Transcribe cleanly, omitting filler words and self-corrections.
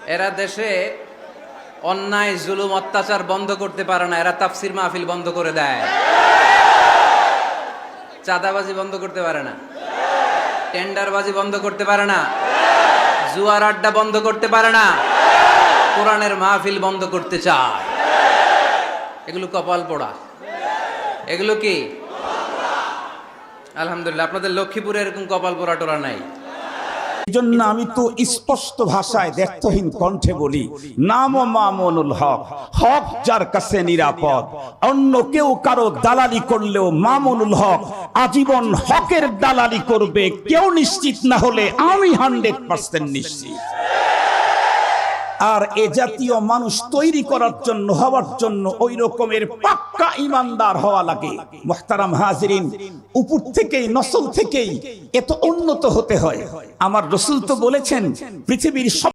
এরা দেশে অন্যায় জুলুম অত্যাচার বন্ধ করতে পারে না, এরা তাফসির মাহফিল বন্ধ করে দেয়। চাঁদাবাজি বন্ধ করতে পারে না, টেন্ডারবাজি বন্ধ করতে পারে না, জুয়ার আড্ডা বন্ধ করতে পারে না, কোরআনের মাহফিল বন্ধ করতে চায়। এগুলো কপাল পোড়া। এগুলো কি? আলহামদুলিল্লাহ, আপনাদের লক্ষ্মীপুরে এরকম কপাল পোড়া টোরা নাই। এজন্য আমি তো স্পষ্ট ভাষায় দ্ব্যর্থহীন কণ্ঠে বলি, নাম মামুনুল হক, হক যার কাছে নিরাপদ। অন্য কেউ কারো দালালি করলেও মামুনুল হক আজীবন হকের দালালি করবে। কেউ নিশ্চিত না হলে আমি 100% নিশ্চিত। আর এ জাতীয় মানুষ তৈরি করার জন্য, হওয়ার জন্য ওই রকমের পাক্কা ইমানদার হওয়া লাগে। মুহতারাম হাজিরিন, উপর থেকেই, নসল থেকেই এত উন্নত হতে হয়। আমার রাসূল তো বলেছেন, পৃথিবীর